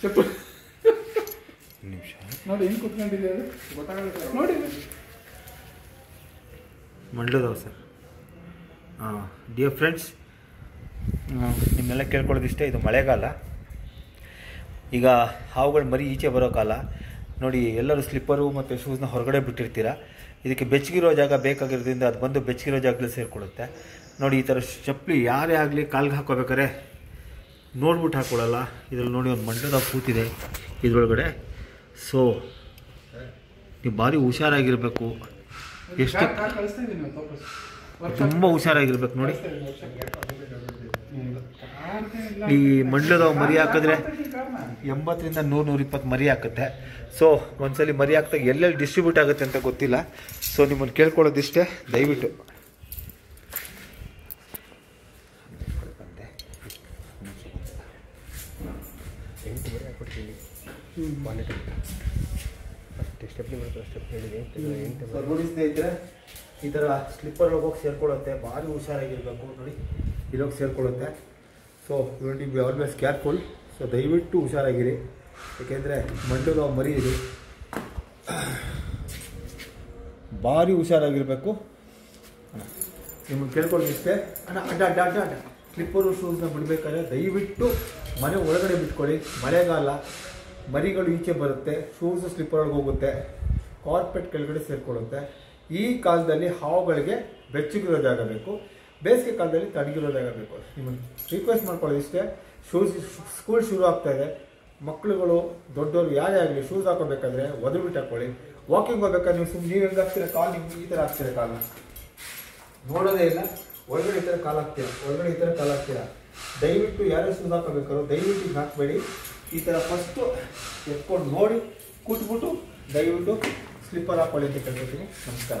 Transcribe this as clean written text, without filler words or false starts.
ಚಪ್ಪಲಿ ನಿಮಿಷ ನೋಡಿ ಹೆಂಗೆ ಕುತ್ಕೊಂಡಿದೆ ಅದು ಗೊತ್ತಾಗುತ್ತೆ ನೋಡಿ ಮಂಡ್ಲದವ ಸರ್. ಡಿಯರ್ ಫ್ರೆಂಡ್ಸ್, ನಿಮ್ಮೆಲ್ಲ ಕೇಳ್ಕೊಳ್ಳೋದಿಷ್ಟೇ, ಇದು ಮಳೆಗಾಲ, ಈಗ ಹಾವುಗಳು ಮರಿ ಈಚೆ ಬರೋ ಕಾಲ ನೋಡಿ. ಎಲ್ಲರೂ ಸ್ಲಿಪ್ಪರು ಮತ್ತು ಶೂಸ್ನ ಹೊರಗಡೆ ಬಿಟ್ಟಿರ್ತೀರ. ಇದಕ್ಕೆ ಬೆಚ್ಚಗಿರೋ ಜಾಗ ಬೇಕಾಗಿರೋದ್ರಿಂದ ಅದು ಬಂದು ಬೆಚ್ಚಗಿರೋ ಜಾಗದಲ್ಲಿ ಸೇರಿಕೊಳ್ಳುತ್ತೆ ನೋಡಿ. ಈ ಥರ ಚಪ್ಪಲಿ ಯಾರೇ ಆಗಲಿ ಕಾಲ್ಗೆ ಹಾಕೋಬೇಕಾರೆ ನೋಡ್ಬಿಟ್ಟು ಹಾಕ್ಕೊಳ್ಳಲ್ಲ. ಇದರಲ್ಲಿ ನೋಡಿ ಒಂದು ಮಂಡ್ಲದ ಕೂತಿದೆ ಇದರೊಳಗಡೆ. ಸೊ ನೀವು ಭಾರಿ ಹುಷಾರಾಗಿರಬೇಕು, ಎಷ್ಟು ತುಂಬ ಹುಷಾರಾಗಿರ್ಬೇಕು ನೋಡಿ. ಈ ಮಂಡ್ಲದ ಮರಿ ಹಾಕಿದ್ರೆ 80ರಿಂದ 100-120 ಮರಿ ಹಾಕುತ್ತೆ. ಸೊ ಒಂದ್ಸಲಿ ಮರಿ ಹಾಕಿದಾಗ ಎಲ್ಲೆಲ್ಲಿ ಡಿಸ್ಟ್ರಿಬ್ಯೂಟ್ ಆಗುತ್ತೆ ಅಂತ ಗೊತ್ತಿಲ್ಲ. ಸೊ ನಿಮ್ಮನ್ನು ಕೇಳ್ಕೊಳ್ಳೋದಿಷ್ಟೇ, ದಯವಿಟ್ಟು ನೋಡಿ ಸ್ನೇಹಿತರೆ, ಈ ಥರ ಸ್ಲಿಪ್ಪರ್ ಹೋಗಿ ಸೇರ್ಕೊಳ್ಳುತ್ತೆ, ಭಾರಿ ಹುಷಾರಾಗಿರ್ಬೇಕು ನೋಡಿ. ಇಲ್ಲೋಗಿ ಸೇರ್ಕೊಳ್ಳುತ್ತೆ. So you will be always careful. So ದಯವಿಟ್ಟು ಹುಷಾರಾಗಿರಿ, ಏಕೆಂದರೆ ಮಂಡ್ಲದ ಮರಿ ಇದು, ಭಾರಿ ಹುಷಾರಾಗಿರಬೇಕು. ನಿಮಗೆ ಕೇಳ್ಕೊಳ್ಳೋದಿಷ್ಟೇ, ಅಡ್ಡ ಸ್ಲಿಪ್ಪರು ಶೂಸ್ನ ಬಿಡಬೇಕಾದ್ರೆ ದಯವಿಟ್ಟು ಮನೆ ಒಳಗಡೆ ಬಿಟ್ಕೊಳ್ಳಿ. ಮಳೆಗಾಲ, ಮರಿಗಳು ಈಚೆ ಬರುತ್ತೆ, ಶೂಸು ಸ್ಲಿಪ್ಪರ್ ಒಳಗೆ ಹೋಗುತ್ತೆ, ಕಾರ್ಪೆಟ್ ಕೆಳಗಡೆ ಸೇರಿಕೊಳ್ಳುತ್ತೆ. ಈ ಕಾಲದಲ್ಲಿ ಹಾವುಗಳಿಗೆ ಬೆಚ್ಚಗಿರೋ ಜಾಗ ಬೇಕು, ಬೇಸಿಗೆ ಕಾಲದಲ್ಲಿ ತಣ್ಣಗಿರೋ ಜಾಗ ಬೇಕು. ನಿಮಗೆ ರಿಕ್ವೆಸ್ಟ್ ಮಾಡ್ಕೊಳ್ಳೋದಿಷ್ಟೇ, ಸ್ಕೂಲ್ ಶುರು ಆಗ್ತಾ ಇದೆ, ಮಕ್ಕಳುಗಳು ದೊಡ್ಡವರು ಯಾರೇ ಆಗಲಿ ಶೂಸ್ ಹಾಕೋಬೇಕಾದ್ರೆ ಒದಬಿಟ್ಟು ಹಾಕೊಳ್ಳಿ. ವಾಕಿಂಗ್ ಹೋಗ್ಬೇಕಾದ್ರೆ ನೀವು ಹೆಂಗೆ ಹಾಕ್ತೀರಾ ಕಾಲು, ನಿಮ್ಗೆ ಈ ಥರ ಹಾಕ್ತೀರಾ ಕಾಲು, ನೋಡೋದೇ ಇಲ್ಲ. ಒಳಗಡೆ ಈ ಥರ ಕಾಲು ಹಾಕ್ತೀರಾ, ದಯವಿಟ್ಟು ಯಾರೇ ಶೂಸ್ ಹಾಕೋಬೇಕಾದ್ರು ದಯವಿಟ್ಟು ಹಿಂಗೆ ಹಾಕಬೇಡಿ. ಈ ಥರ ಫಸ್ಟು ಎತ್ಕೊಂಡು ನೋಡಿ ಕೂತ್ಬಿಟ್ಟು ದಯವಿಟ್ಟು ಸ್ಲಿಪ್ಪರ್ ಹಾಕೊಳ್ಳಿ ಅಂತ ಕೇಳ್ಕೊತೀನಿ. ನಮಸ್ಕಾರ.